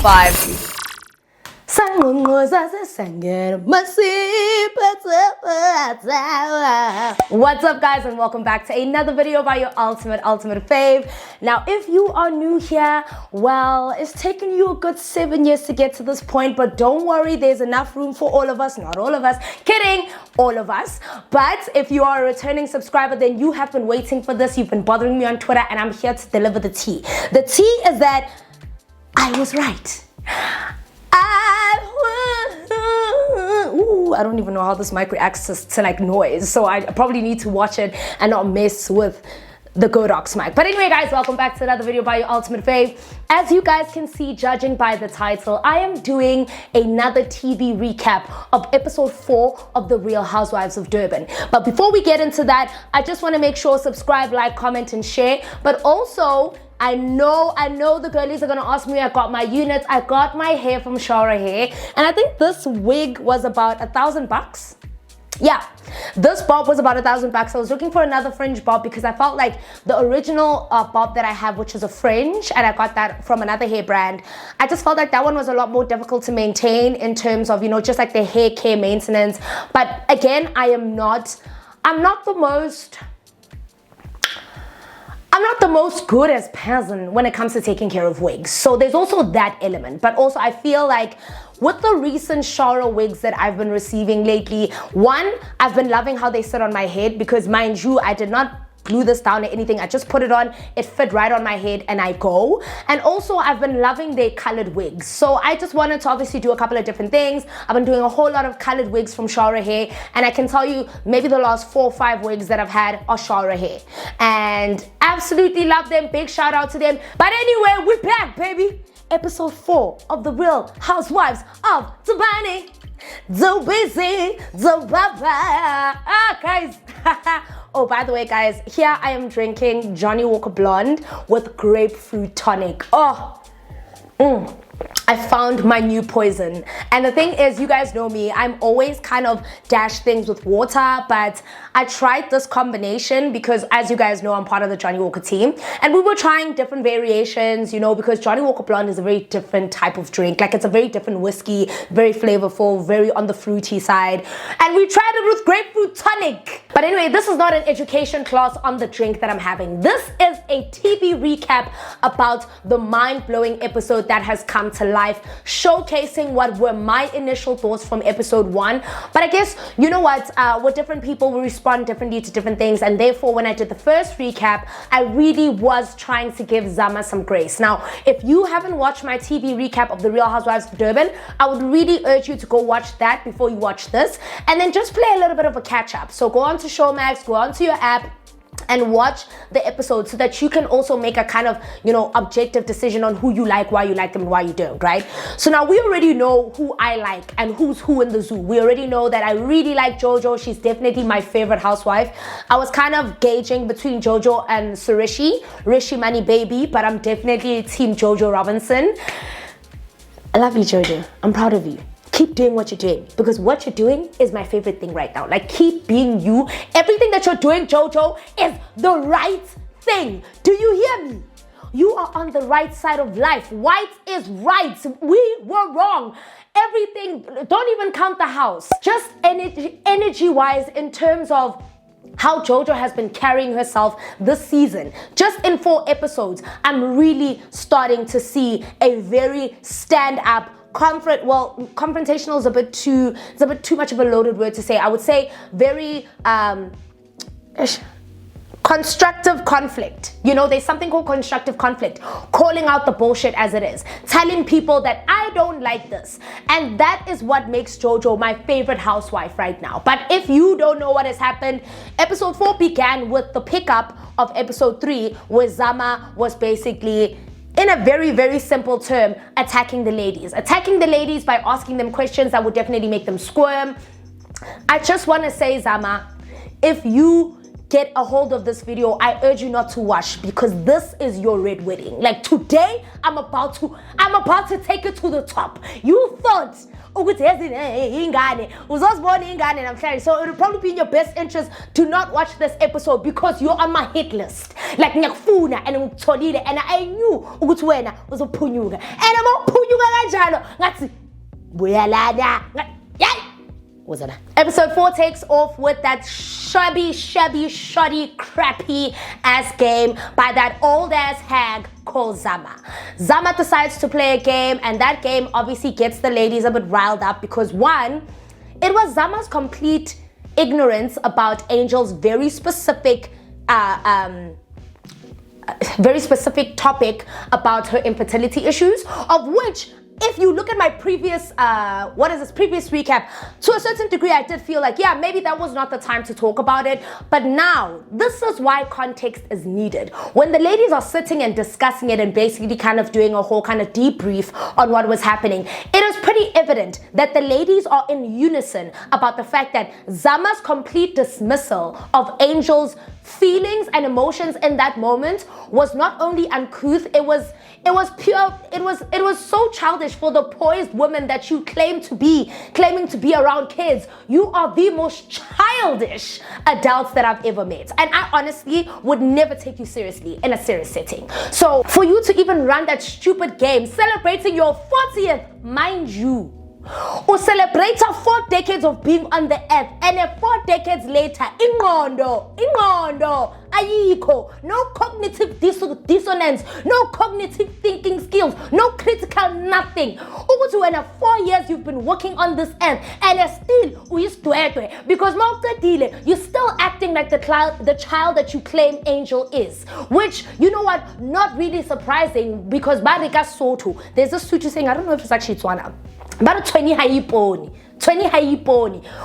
5. What's up, guys, and welcome back to another video about your ultimate fave. Now, if you are new here, well, it's taken you a good 7 years to get to this point, but don't worry, there's enough room for all of us. Not all of us, kidding, all of us. But if you are a returning subscriber, then you have been waiting for this. You've been bothering me on Twitter, and I'm here to deliver the tea. The tea is that I was right. I don't even know how this mic reacts to like noise, so I probably need to watch it and not mess with the Godox mic. But anyway, guys, welcome back to another video by your ultimate fave. As you guys can see, judging by the title, I am doing another TV recap of episode 4 of The Real Housewives of Durban. But before we get into that, I just want to make sure subscribe, like, comment, and share. But also, I know the girlies are gonna ask me. I got my units, I got my hair from Shara Hair, and I think this wig was about $1,000. Yeah, this bob was about $1,000. I was looking for another fringe bob because I felt like the original bob that I have, which is a fringe, and I got that from another hair brand, I just felt like that one was a lot more difficult to maintain in terms of, you know, just like the hair care maintenance. But again, I'm not the most good as person when it comes to taking care of wigs. So there's also that element. But also I feel like with the recent Shara wigs that I've been receiving lately, one, I've been loving how they sit on my head because, mind you, I did not glue this down or anything. I just put it on, it fit right on my head, and I go. And also I've been loving their colored wigs, so I just wanted to obviously do a couple of different things. I've been doing a whole lot of colored wigs from Shara Hair, and I can tell you maybe the last 4 or 5 wigs that I've had are Shara Hair, and absolutely love them. Big shout out to them. But anyway, we're back, baby. Episode 4 of The Real Housewives of Durban. So busy, so baba. Guys. Oh, by the way, guys, here I am drinking Johnny Walker Blonde with grapefruit tonic. Oh, I found my new poison. And the thing is, you guys know me, I'm always kind of dash things with water, but I tried this combination because, as you guys know, I'm part of the Johnny Walker team, and we were trying different variations, you know, because Johnny Walker Blonde is a very different type of drink. Like, it's a very different whiskey, very flavorful, very on the fruity side, and we tried it with grapefruit tonic. But anyway, this is not an education class on the drink that I'm having. This is a TV recap about the mind-blowing episode that has come to life, showcasing what were my initial thoughts from episode 1. But I guess, you know what, with different people, we respond differently to different things, and therefore when I did the first recap, I really was trying to give Zama some grace. Now, if you haven't watched my TV recap of The Real Housewives of Durban, I would really urge you to go watch that before you watch this, and then just play a little bit of a catch-up. So go on to Showmax, go onto your app, and watch the episode so that you can also make a kind of, you know, objective decision on who you like, why you like them, and why you don't, right? So now we already know who I like and who's who in the zoo. We already know that I really like JoJo. She's definitely my favorite housewife. I was kind of gauging between JoJo and Rishi Money Baby, but I'm definitely team JoJo Robinson. I love you, JoJo. I'm proud of you. Keep doing what you're doing, because what you're doing is my favorite thing right now. Like, keep being you. Everything that you're doing, JoJo, is the right thing. Do you hear me? You are on the right side of life. White is right. We were wrong. Everything, don't even count the house. Just energy-wise, in terms of how JoJo has been carrying herself this season. Just in 4 episodes, I'm really starting to see a very stand-up, confrontational is a bit too much of a loaded word to say. I would say very constructive conflict. You know, there's something called constructive conflict, calling out the bullshit as it is, telling people that I don't like this, and that is what makes JoJo my favorite housewife right now. But if you don't know what has happened, episode 4 began with the pickup of episode 3, where Zama was basically, in a very, very simple term, attacking the ladies by asking them questions that would definitely make them squirm. I just want to say, Zama, if you get a hold of this video, I urge you not to watch, because this is your red wedding. Like today, I'm about to take it to the top. You thought so it'll probably be in your best interest to not watch this episode, because you're on my hit list. Like ngiyakufuna and I knew ukuthi wena uzophunyuka, and I'm uphunyuka kanjalo ngathi buyalana. What's that? Episode 4 takes off with that shoddy, crappy ass game by that old ass hag called Zama. Zama decides to play a game, and that game obviously gets the ladies a bit riled up because, one, it was Zama's complete ignorance about Angel's very specific topic about her infertility issues, of which, if you look at my previous previous recap, to a certain degree I did feel like, yeah, maybe that was not the time to talk about it. But now, this is why context is needed. When the ladies are sitting and discussing it and basically kind of doing a whole kind of debrief on what was happening, it is pretty evident that the ladies are in unison about the fact that Zama's complete dismissal of Angel's feelings and emotions in that moment was not only uncouth, it was pure, it was so childish for the poised woman that you claiming to be around kids. You are the most childish adults that I've ever met, and I honestly would never take you seriously in a serious setting. So for you to even run that stupid game celebrating your 40th, mind you, or celebrate 4 decades of being on the earth, and then 4 decades later, ingqondo, ayikho, no cognitive dissonance, no cognitive thinking skills, no critical nothing. Ukuthi wena 4 years you've been working on this earth, and still uyisdwedwe, because you're still acting like the child that you claim Angel is, which, you know what, not really surprising, because barika Sotho, there's this Sotho saying, I don't know if it's actually Tswana, but 20 haiponi.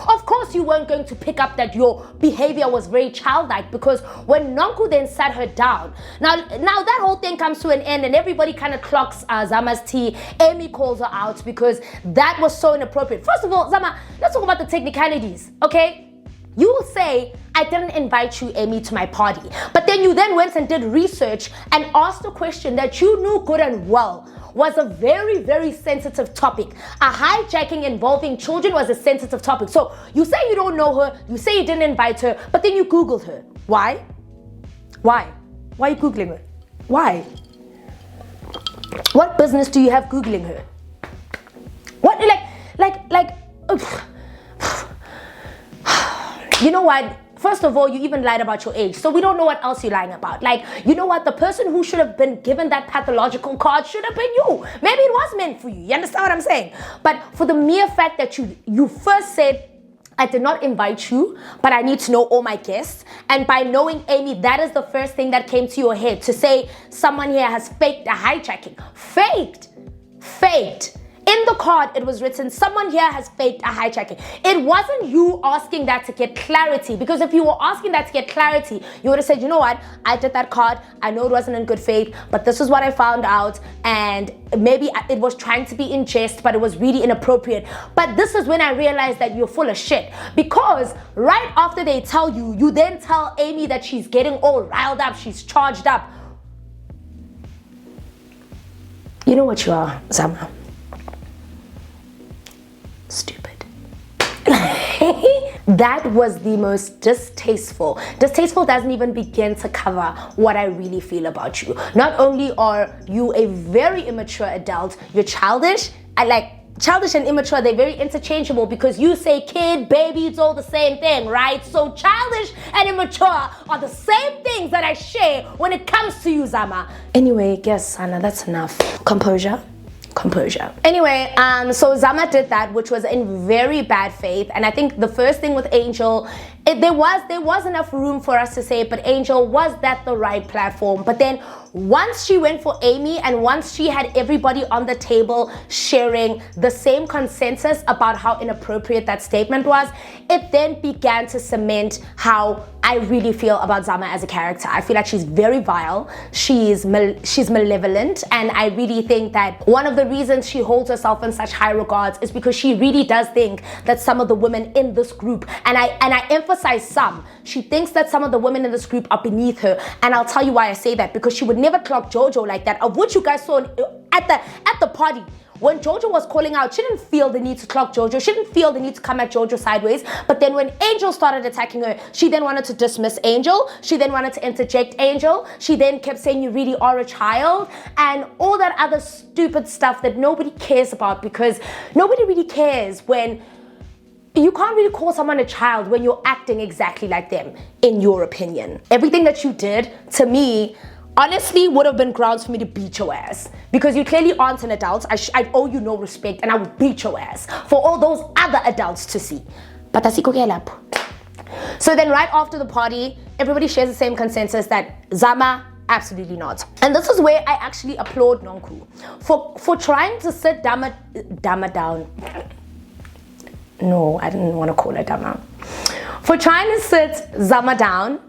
Of course you weren't going to pick up that your behavior was very childlike, because when Nonku then sat her down, now that whole thing comes to an end and everybody kind of clocks Zama's tea. Amy calls her out because that was so inappropriate. First of all, Zama, let's talk about the technicalities, okay? You will say, I didn't invite you, Amy, to my party. But then you then went and did research and asked a question that you knew good and well was a very, very sensitive topic. A hijacking involving children was a sensitive topic. So you say you don't know her, you say you didn't invite her, but then you Googled her. Why? Why are you Googling her? Why? What business do you have Googling her? What, you know what? First of all, you even lied about your age, so we don't know what else you're lying about. Like, you know what? The person who should have been given that pathological card should have been you. Maybe it was meant for you. You understand what I'm saying? But for the mere fact that you first said, I did not invite you, but I need to know all my guests. And by knowing Amy, that is the first thing that came to your head, to say someone here has faked a hijacking. Faked. In the card, it was written, someone here has faked a hijacking. It wasn't you asking that to get clarity, because if you were asking that to get clarity, you would have said, you know what, I did that card, I know it wasn't in good faith, but this is what I found out, and maybe it was trying to be in jest, but it was really inappropriate. But this is when I realized that you're full of shit, because right after they tell you, you then tell Amy that she's getting all riled up, she's charged up. You know what you are, Zama? Stupid. That was the most distasteful. Distasteful doesn't even begin to cover what I really feel about you. Not only are you a very immature adult, you're childish. Childish and immature, they're very interchangeable, because you say kid, baby, it's all the same thing, right? So childish and immature are the same things that I share when it comes to you, Zama. Anyway, guess, Anna, that's enough. Composure. Anyway, so Zama did that, which was in very bad faith. And I think the first thing with Angel, there was enough room for us to say, but Angel, was that the right platform? But then once she went for Amy and once she had everybody on the table sharing the same consensus about how inappropriate that statement was, it then began to cement how I really feel about Zama as a character. I feel like she's very vile, she's malevolent, and I really think that one of the reasons she holds herself in such high regards is because she really does think that some of the women in this group, and I emphasize some, she thinks that some of the women in this group are beneath her, and I'll tell you why I say that, because she would never clock JoJo like that, of which you guys saw at the party. When JoJo was calling out, she didn't feel the need to clock JoJo. She didn't feel the need to come at JoJo sideways. But then when Angel started attacking her, she then wanted to dismiss Angel. She then wanted to interject Angel. She then kept saying, you really are a child. And all that other stupid stuff that nobody cares about, because nobody really cares when you can't really call someone a child when you're acting exactly like them, in your opinion. Everything that you did, to me, honestly would have been grounds for me to beat your ass, because you clearly aren't an adult. I owe you no respect, and I would beat your ass for all those other adults to see. But so then right after the party, everybody shares the same consensus that Zama, absolutely not. And this is where I actually applaud Nonku for trying to sit Dama down. No, I didn't want to call her Dama. For trying to sit Zama down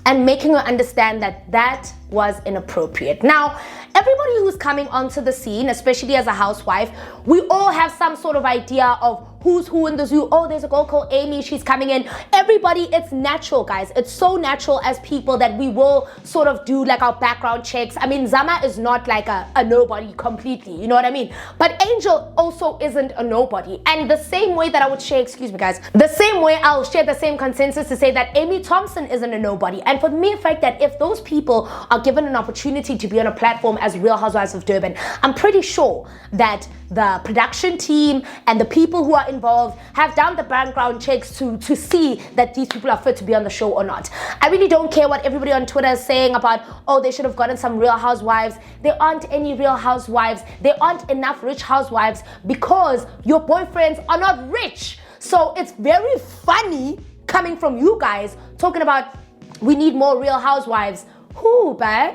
and making her understand that that was inappropriate. Now, everybody who's coming onto the scene, especially as a housewife, we all have some sort of idea of who's who in the zoo. Oh, there's a girl called Amy, she's coming in. Everybody, it's natural, guys. It's so natural as people that we will sort of do like our background checks. I mean, Zama is not like a nobody completely, you know what I mean? But Angel also isn't a nobody. And the same way that I would share, excuse me guys, the same way I'll share the same consensus to say that Amy Thompson isn't a nobody. And for the mere fact that if those people are given an opportunity to be on a platform as Real Housewives of Durban, I'm pretty sure that the production team and the people who are involved have done the background checks to see that these people are fit to be on the show or not. I really don't care what everybody on Twitter is saying about, oh, they should have gotten some real housewives. There aren't any real housewives. There aren't enough rich housewives because your boyfriends are not rich. So it's very funny coming from you guys talking about we need more real housewives. Who, babe?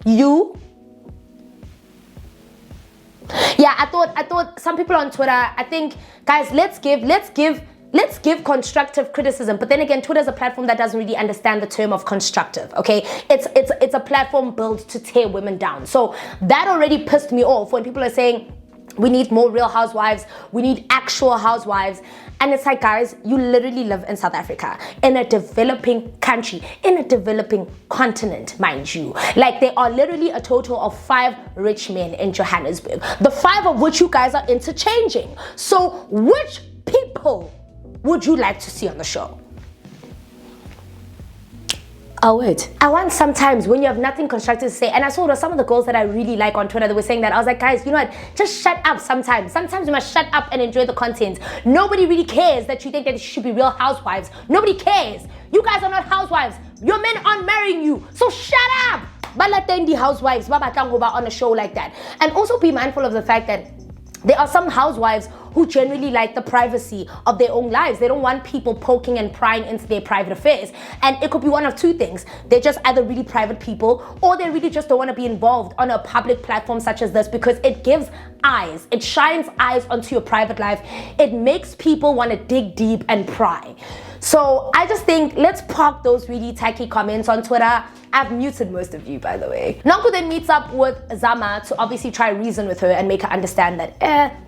You? Yeah, I thought some people on Twitter, I think, guys, let's give constructive criticism. But then again, Twitter is a platform that doesn't really understand the term of constructive, okay? It's a platform built to tear women down. So that already pissed me off when people are saying we need more real housewives, we need actual housewives. And it's like, guys, you literally live in South Africa, in a developing country, in a developing continent, mind you. Like, there are literally a total of 5 rich men in Johannesburg, the 5 of which you guys are interchanging. So which people would you like to see on the show? Oh, wait. I want sometimes when you have nothing constructive to say, and I saw some of the girls that I really like on Twitter that were saying that, I was like, guys, you know what? Just shut up sometimes. Sometimes you must shut up and enjoy the content. Nobody really cares that you think that you should be real housewives. Nobody cares. You guys are not housewives. Your men aren't marrying you. So shut up. Balatendi housewives, on a show like that. And also be mindful of the fact that there are some housewives who generally like the privacy of their own lives. They don't want people poking and prying into their private affairs. And it could be one of two things. They're just either really private people, or they really just don't want to be involved on a public platform such as this, because it gives eyes. It shines eyes onto your private life. It makes people want to dig deep and pry. So I just think, let's park those really tacky comments on Twitter. I've muted most of you, by the way. Nonku then meets up with Zama to obviously try reason with her and make her understand that,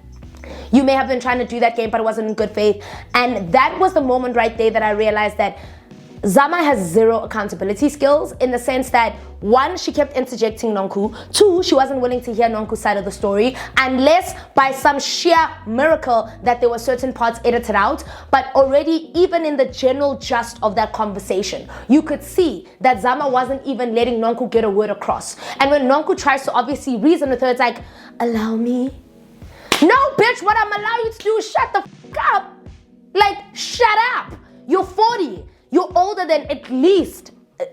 you may have been trying to do that game, but it wasn't in good faith. And that was the moment right there that I realized that Zama has zero accountability skills, in the sense that, 1, she kept interjecting Nonku. 2, she wasn't willing to hear Nonku's side of the story, unless by some sheer miracle that there were certain parts edited out. But already, even in the general gist of that conversation, you could see that Zama wasn't even letting Nonku get a word across. And when Nonku tries to obviously reason with her, it's like, allow me? No, bitch, what I'm allowing you to do is shut the f up. Like, shut up. You're 40. You're older than at least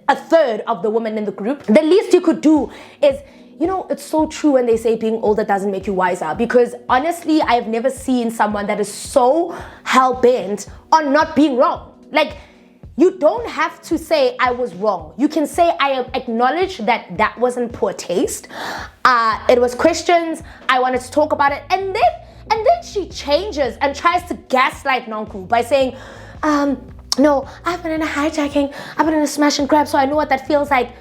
a third of the women in the group. The least you could do is, you know, it's so true when they say being older doesn't make you wiser, because honestly, I have never seen someone that is so hell-bent on not being wrong. Like, you don't have to say I was wrong. You can say I acknowledge that that wasn't poor taste. It was questions. I wanted to talk about it. And then she changes and tries to gaslight Nonku by saying, no, I've been in a hijacking. I've been in a smash and grab, so I know what that feels like.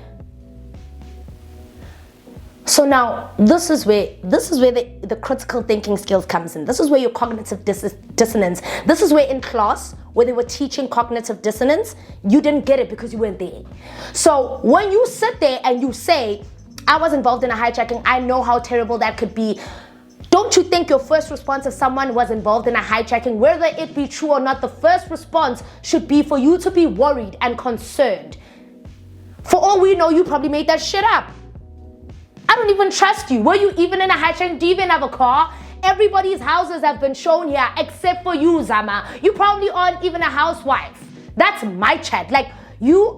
So now, this is where the critical thinking skills comes in. This is where your cognitive dissonance. This is where in class, where they were teaching cognitive dissonance, you didn't get it because you weren't there. So when you sit there and you say, I was involved in a hijacking, I know how terrible that could be. Don't you think your first response if someone was involved in a hijacking, whether it be true or not, the first response should be for you to be worried and concerned. For all we know, you probably made that shit up. I don't even trust you. Were you even in a hijacking? Do you even have a car? Everybody's houses have been shown here except for you, Zama. You probably aren't even a housewife. That's my chat. Like, you're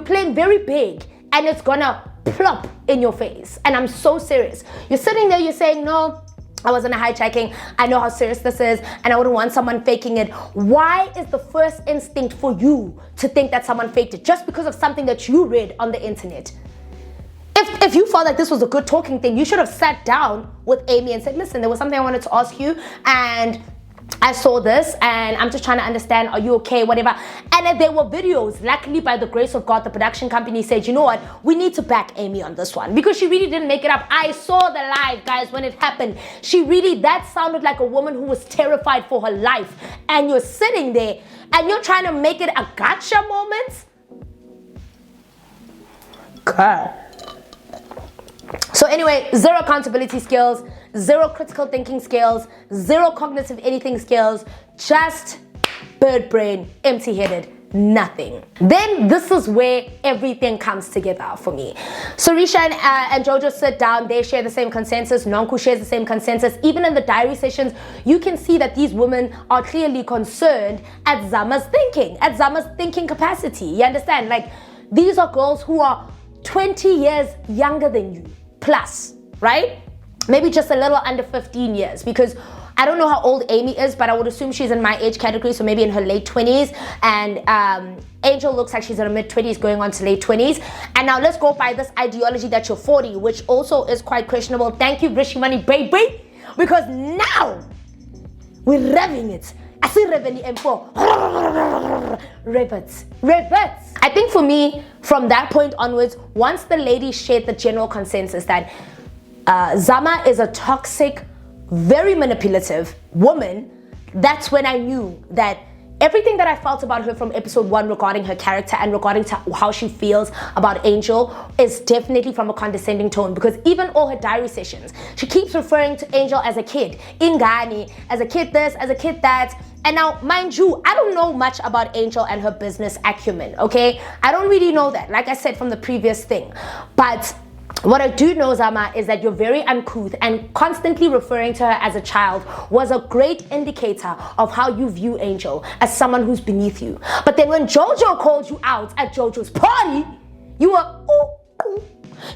playing very big and it's gonna plop in your face. And I'm so serious. You're sitting there, you're saying, no, I wasn't a hijacking. I know how serious this is and I wouldn't want someone faking it. Why is the first instinct for you to think that someone faked it just because of something that you read on the internet? If you felt like this was a good talking thing, you should have sat down with Amy and said, listen, there was something I wanted to ask you and I saw this and I'm just trying to understand, are you okay, whatever. And there were videos. Luckily, by the grace of God, the production company said, you know what, we need to back Amy on this one because she really didn't make it up. I saw the live, guys, when it happened. That sounded like a woman who was terrified for her life. And you're sitting there and you're trying to make it a gotcha moment. God. So anyway, zero accountability skills, zero critical thinking skills, zero cognitive anything skills, just bird brain, empty-headed, nothing. Then this is where everything comes together for me. Sarisha and JoJo sit down, they share the same consensus, Nonku shares the same consensus. Even in the diary sessions, you can see that these women are clearly concerned at Zama's thinking capacity. You understand? Like, these are girls who are 20 years younger than you, plus, right? Maybe just a little under 15 years, because I don't know how old Amy is, but I would assume she's in my age category, so maybe in her late 20s. And Angel looks like she's in her mid-20s going on to late 20s. And now let's go by this ideology that you're 40, which also is quite questionable. Thank you, Rishi Money, baby, because now we're revving it. I see revenue M4. Rivets. I think for me, from that point onwards, once the ladies shared the general consensus that Zama is a toxic, very manipulative woman, that's when I knew that everything that I felt about her from episode 1 regarding her character and regarding how she feels about Angel is definitely from a condescending tone, because even all her diary sessions, she keeps referring to Angel as a kid, Ingani, as a kid this, as a kid that. And now, mind you, I don't know much about Angel and her business acumen, okay? I don't really know that, like I said from the previous thing. But what I do know, Zama, is that you're very uncouth, and constantly referring to her as a child was a great indicator of how you view Angel as someone who's beneath you. But then when JoJo called you out at JoJo's party, you were, ooh.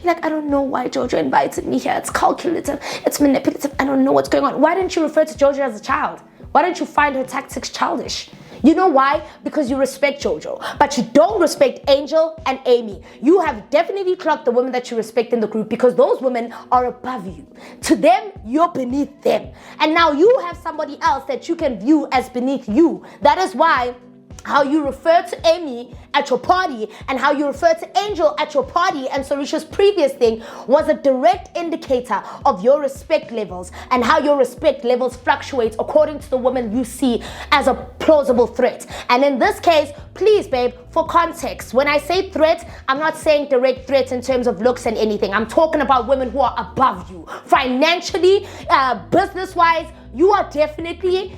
You're like, I don't know why JoJo invited me here. It's calculative, it's manipulative, I don't know what's going on. Why didn't you refer to JoJo as a child? Why don't you find her tactics childish? You know why? Because you respect JoJo, but you don't respect Angel and Amy. You have definitely clocked the women that you respect in the group, because those women are above you. To them, you're beneath them. And now you have somebody else that you can view as beneath you. That is why how you refer to Amy at your party and how you refer to Angel at your party and Sarisha's previous thing was a direct indicator of your respect levels and how your respect levels fluctuate according to the woman you see as a plausible threat. And in this case, please, babe, for context, when I say threat, I'm not saying direct threats in terms of looks and anything. I'm talking about women who are above you. Financially, business-wise, you are definitely...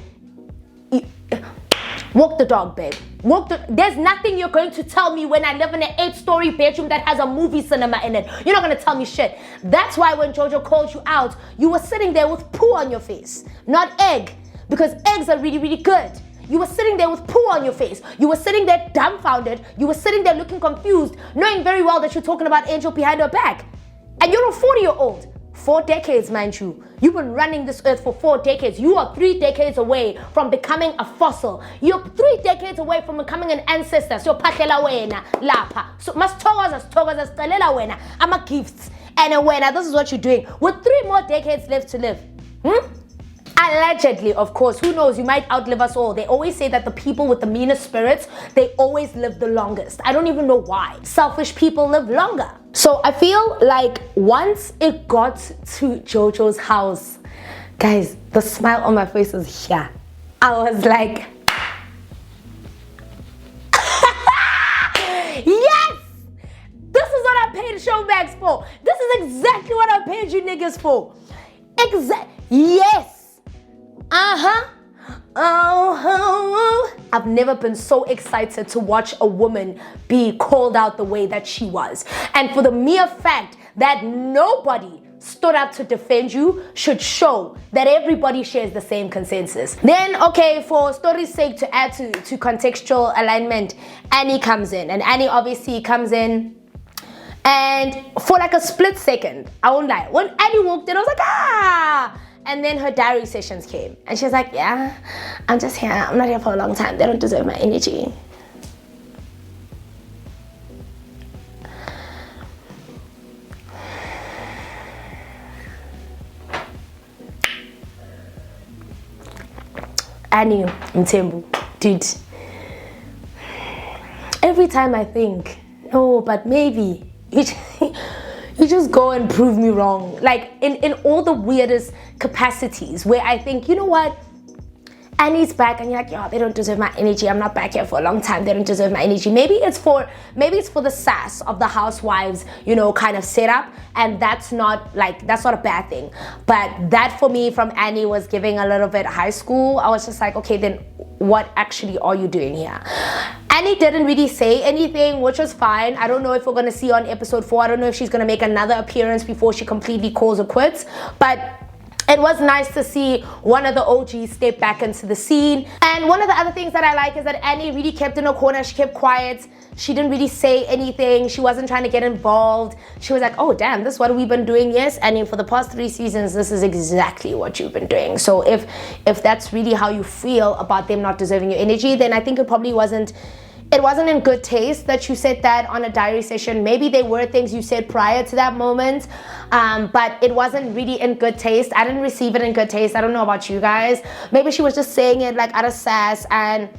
Walk the dog, babe. There's nothing you're going to tell me when I live in an 8-story bedroom that has a movie cinema in it. You're not going to tell me shit. That's why when JoJo called you out, you were sitting there with poo on your face, not egg, because eggs are really, really good. You were sitting there with poo on your face. You were sitting there dumbfounded. You were sitting there looking confused, knowing very well that you're talking about Angel behind her back. And you're a 40-year-old. 4 decades, mind you. You've been running this earth for 4 decades. You are 3 decades away from becoming a fossil. You're 3 decades away from becoming an ancestor. So patela wena lapha. So must togas talela wena. I'm a gift. And wena, this is what you're doing. With 3 more decades left to live. Allegedly, of course, who knows, you might outlive us all. They always say that the people with the meanest spirits, they always live the longest. I don't even know why. Selfish people live longer. So I feel like once it got to JoJo's house, guys, the smile on my face was here. I was like, yes! This is what I paid showbacks for. This is exactly what I paid you niggas for. Yes! I've never been so excited to watch a woman be called out the way that she was. And for the mere fact that nobody stood up to defend you should show that everybody shares the same consensus. Then, okay, for story's sake, to add to contextual alignment, Annie comes in. And Annie obviously comes in, and for like a split second, I won't lie, when Annie walked in, I was like, ah! And then her diary sessions came. And she was like, yeah, I'm just here. I'm not here for a long time. They don't deserve my energy. Annie Mthembu, dude. Every time I think, no, but maybe, you just go and prove me wrong. Like in all the weirdest capacities where I think, you know what? Annie's back and you're like, yo, they don't deserve my energy. I'm not back here for a long time. They don't deserve my energy. Maybe it's for the sass of the housewives, you know, kind of setup. And that's not a bad thing. But that for me from Annie was giving a little bit high school. I was just like, okay, then what actually are you doing here? Annie didn't really say anything, which was fine. I don't know if we're going to see on episode 4. I don't know if she's going to make another appearance before she completely calls it quits. But it was nice to see one of the OGs step back into the scene. And one of the other things that I like is that Annie really kept in her corner. She kept quiet. She didn't really say anything. She wasn't trying to get involved. She was like, oh, damn, this is what we've been doing. Yes, Annie, for the past 3 seasons, this is exactly what you've been doing. So if that's really how you feel about them not deserving your energy, then I think it probably wasn't in good taste that you said that on a diary session. Maybe there were things you said prior to that moment, but it wasn't really in good taste. I didn't receive it in good taste. I don't know about you guys. Maybe she was just saying it like out of sass, and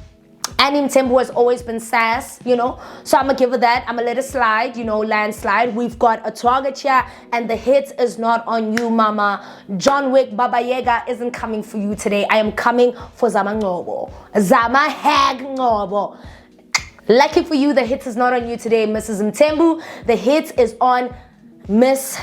Annie Mthembu has always been sass, you know, so I'm gonna give her that. I'm gonna let it slide, you know, landslide. We've got a target here, and the hit is not on you, mama. John Wick Baba Yaga isn't coming for you today. I am coming for Zama Ngobo. Zama Hag Ngobo. Lucky for you, the hit is not on you today, Mrs. Mthembu. The hit is on Miss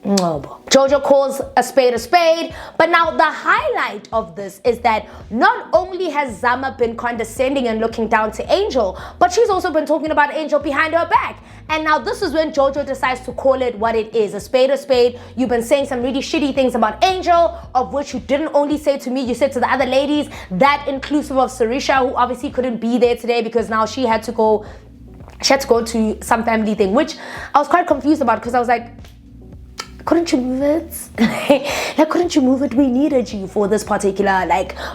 Ngobo. JoJo calls a spade, but now the highlight of this is that not only has Zama been condescending and looking down to Angel, but she's also been talking about Angel behind her back. And now this is when JoJo decides to call it what it is, a spade. You've been saying some really shitty things about Angel, of which you didn't only say to me, you said to the other ladies, that inclusive of Sarisha, who obviously couldn't be there today because now she had to go to some family thing, which I was quite confused about, because I was like, couldn't you move it? Like, couldn't you move it? We needed you for this particular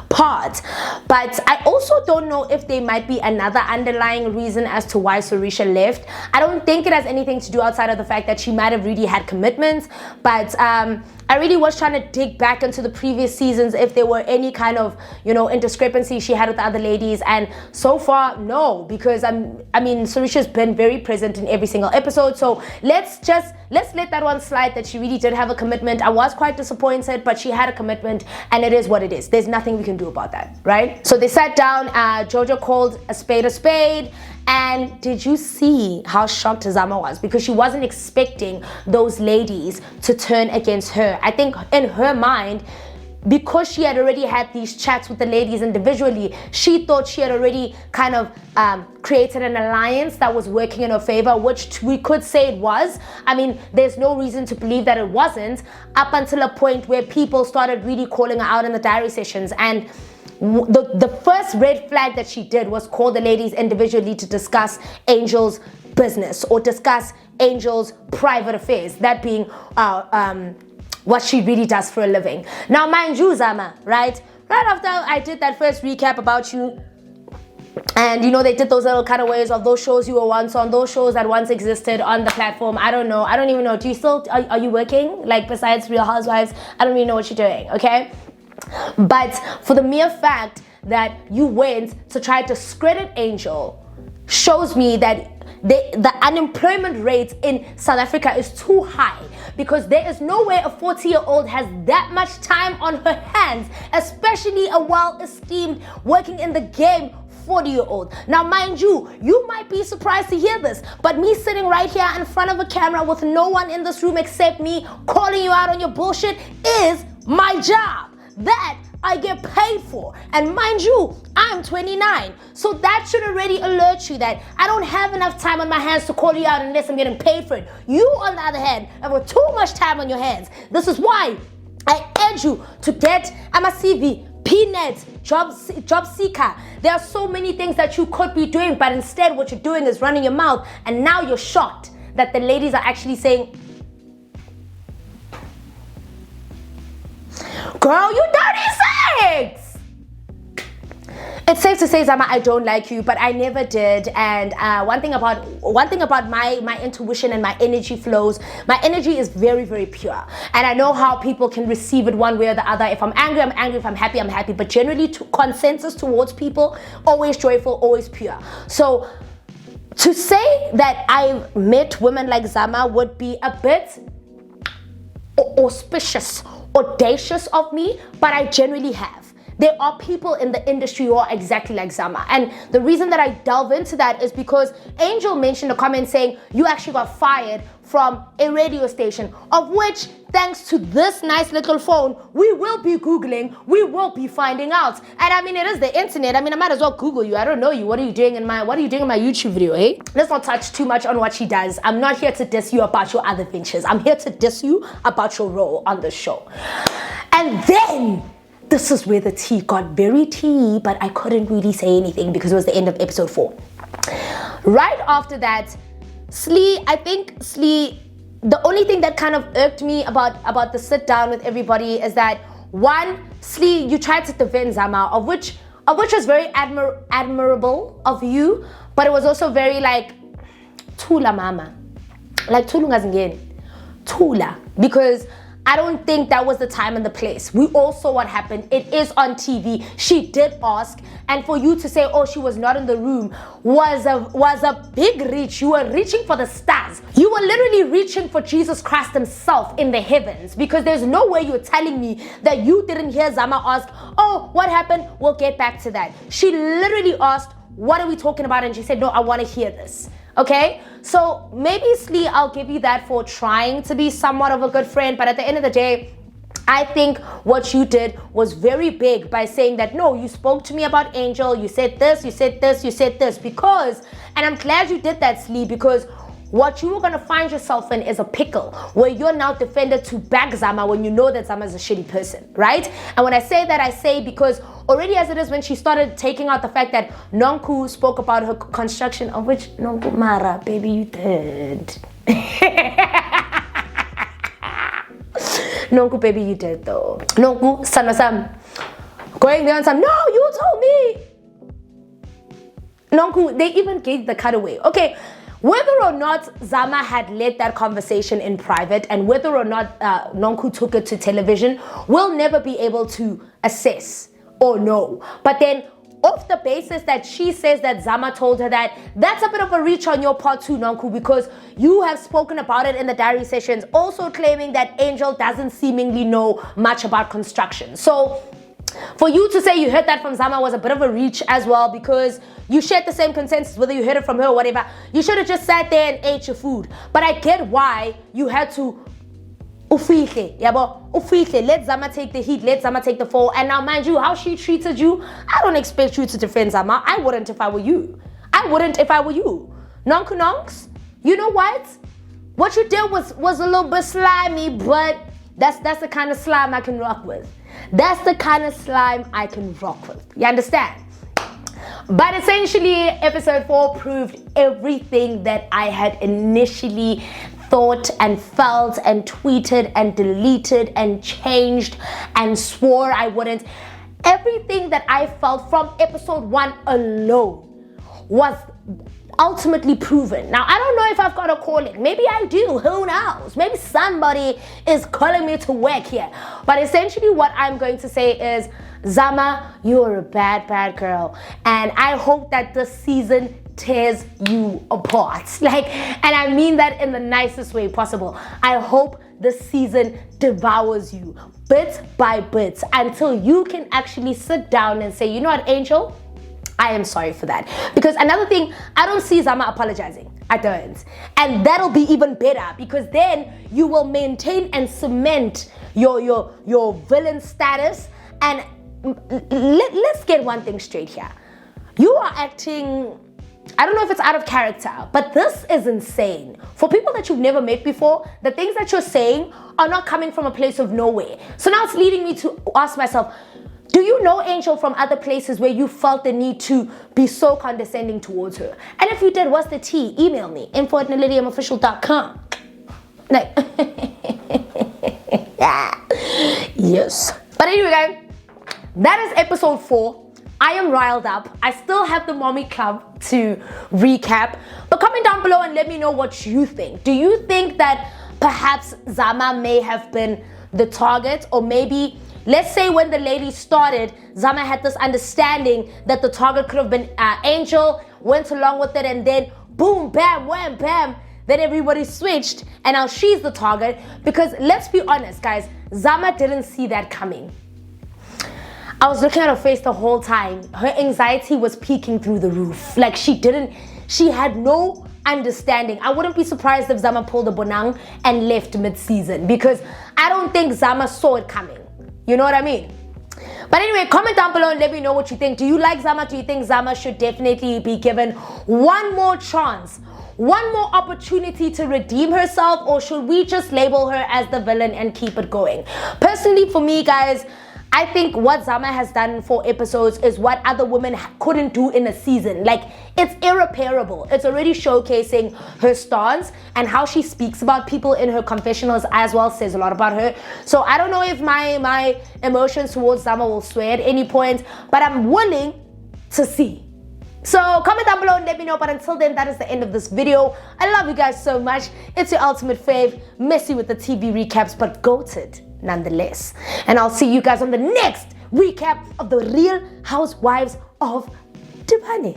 part. But I also don't know if there might be another underlying reason as to why Sarisha left. I don't think it has anything to do outside of the fact that she might have really had commitments. But I really was trying to dig back into the previous seasons if there were any kind of, you know, indiscrepancy she had with the other ladies, and so far no, because I mean Sarisha's been very present in every single episode. So let's let that one slide, that she really did have a commitment. I was quite disappointed, but she had a commitment, and it is what it is. There's nothing we can do about that, right? So they sat down, JoJo called a spade. And did you see how shocked Zama was? Because she wasn't expecting those ladies to turn against her. I think in her mind, because she had already had these chats with the ladies individually, she thought she had already kind of created an alliance that was working in her favor, which we could say it was. I mean, there's no reason to believe that it wasn't, up until a point where people started really calling her out in the diary sessions. And the first red flag that she did was call the ladies individually to discuss Angel's business or discuss Angel's private affairs, that being what she really does for a living. Now, mind you, Zama, right after I did that first recap about you, and you know, they did those little cutaways of those shows you were once on, those shows that once existed on the platform. I don't know. I don't even know. Do you still, are you working? Like, besides Real Housewives? I don't even know what you're doing, okay? But for the mere fact that you went to try to discredit Angel shows me that the unemployment rate in South Africa is too high, because there is no way a 40-year-old has that much time on her hands, especially a well-esteemed, working in the game 40-year-old. Now, mind you, you might be surprised to hear this, but me sitting right here in front of a camera with no one in this room except me calling you out on your bullshit is my job. That I get paid for. And mind you, I'm 29. So that should already alert you that I don't have enough time on my hands to call you out unless I'm getting paid for it. You, on the other hand, have got too much time on your hands. This is why I urge you to get a CV, P-net, job seeker. There are so many things that you could be doing, but instead what you're doing is running your mouth, and now you're shocked that the ladies are actually saying, girl, you 36! It's safe to say, Zama, I don't like you, but I never did. And one thing about my intuition and my energy flows, my energy is very, very pure. And I know how people can receive it one way or the other. If I'm angry, I'm angry. If I'm happy, I'm happy. But generally, consensus towards people, always joyful, always pure. So to say that I've met women like Zama would be a bit auspicious, audacious of me, but I generally have. There are people in the industry who are exactly like Zama. And the reason that I delve into that is because Angel mentioned a comment saying you actually got fired from a radio station, of which, thanks to this nice little phone, we will be Googling, we will be finding out. And I mean, it is the internet. I mean, I might as well Google you. I don't know you. What are you doing in my YouTube video, eh? Let's not touch too much on what she does. I'm not here to diss you about your other ventures. I'm here to diss you about your role on the show. And then, this is where the tea got very tea, but I couldn't really say anything because it was the end of episode 4. Right after that, I think the only thing that kind of irked me about the sit down with everybody is that, one, you tried to defend Zama, of which was very admirable of you, but it was also very like, Tula mama. Like, Tulungazingeni. Tula. Because I don't think that was the time and the place. We all saw what happened. It is on TV. She did ask, and for you to say, oh, she was not in the room was a big reach. You were reaching for the stars. You were literally reaching for Jesus Christ himself in the heavens, because there's no way you're telling me that you didn't hear Zama ask, oh, what happened? We'll get back to that. She literally asked, what are we talking about? And she said, no, I want to hear this. Okay, so maybe Slee, I'll give you that for trying to be somewhat of a good friend, but at the end of the day, I think what you did was very big by saying that, no, you spoke to me about Angel, you said this, you said this, you said this, because, and I'm glad you did that, Slee, because what you were going to find yourself in is a pickle where you're now defended to back Zama when you know that Zama is a shitty person, right? And when I say that, I say because already as it is, when she started taking out the fact that Nonku spoke about her construction, of which, Nonku Mara, baby, you did. Nonku, baby, you did though. Nonku, Sam, going there and Sam, no, you told me. Nonku, they even gave the cutaway. Okay. Whether or not Zama had led that conversation in private and whether or not Nonku took it to television, we'll never be able to assess or know. But then, off the basis that she says that Zama told her that, that's a bit of a reach on your part too, Nonku, because you have spoken about it in the diary sessions, also claiming that Angel doesn't seemingly know much about construction. So, for you to say you heard that from Zama was a bit of a reach as well, because you shared the same consensus, whether you heard it from her or whatever. You should have just sat there and ate your food. But I get why you had to let Zama take the heat, let Zama take the fall. And now, mind you, how she treated you, I don't expect you to defend Zama. I wouldn't if I were you. Nonku Nonks, you know what? What you did was a little bit slimy, but that's the kind of slime I can rock with. That's the kind of slime I can rock with. You understand? But essentially, episode 4 proved everything that I had initially thought and felt and tweeted and deleted and changed and swore I wouldn't. Everything that I felt from episode 1 alone was ultimately proven. Now, I don't know if I've got a calling. Maybe I do. Who knows? Maybe somebody is calling me to work here. But essentially what I'm going to say is, Zama, you're a bad, bad girl. And I hope that this season tears you apart. And I mean that in the nicest way possible. I hope this season devours you bit by bit until you can actually sit down and say, you know what, Angel? I am sorry for that. Because another thing, I don't see Zama apologizing. I don't. And that'll be even better, because then you will maintain and cement your villain status. And let's get one thing straight here. You are acting, I don't know if it's out of character, but this is insane. For people that you've never met before, the things that you're saying are not coming from a place of nowhere. So now it's leading me to ask myself, do you know Angel from other places where you felt the need to be so condescending towards her? And if you did, what's the tea? Email me, info@nalediofficial.com. Yes. But anyway, guys, that is episode 4. I am riled up. I still have the mommy club to recap. But comment down below and let me know what you think. Do you think that perhaps Zama may have been the target? Or maybe, let's say when the lady started, Zama had this understanding that the target could have been Angel, went along with it, and then boom, bam, wham, bam, then everybody switched and now she's the target. Because let's be honest, guys, Zama didn't see that coming. I was looking at her face the whole time. Her anxiety was peeking through the roof. She had no understanding. I wouldn't be surprised if Zama pulled a bonang and left mid-season, because I don't think Zama saw it coming. You know what I mean? But anyway, comment down below and let me know what you think. Do you like Zama? Do you think Zama should definitely be given one more chance, one more opportunity to redeem herself, or should we just label her as the villain and keep it going? Personally, for me, guys, I think what Zama has done in 4 episodes is what other women couldn't do in a season. It's irreparable. It's already showcasing her stance, and how she speaks about people in her confessionals as well says a lot about her. So I don't know if my emotions towards Zama will sway at any point, but I'm willing to see. So comment down below and let me know. But until then, that is the end of this video. I love you guys so much. It's your ultimate fave, messy with the TV recaps, but goated nonetheless. And I'll see you guys on the next recap of the Real Housewives of Durban.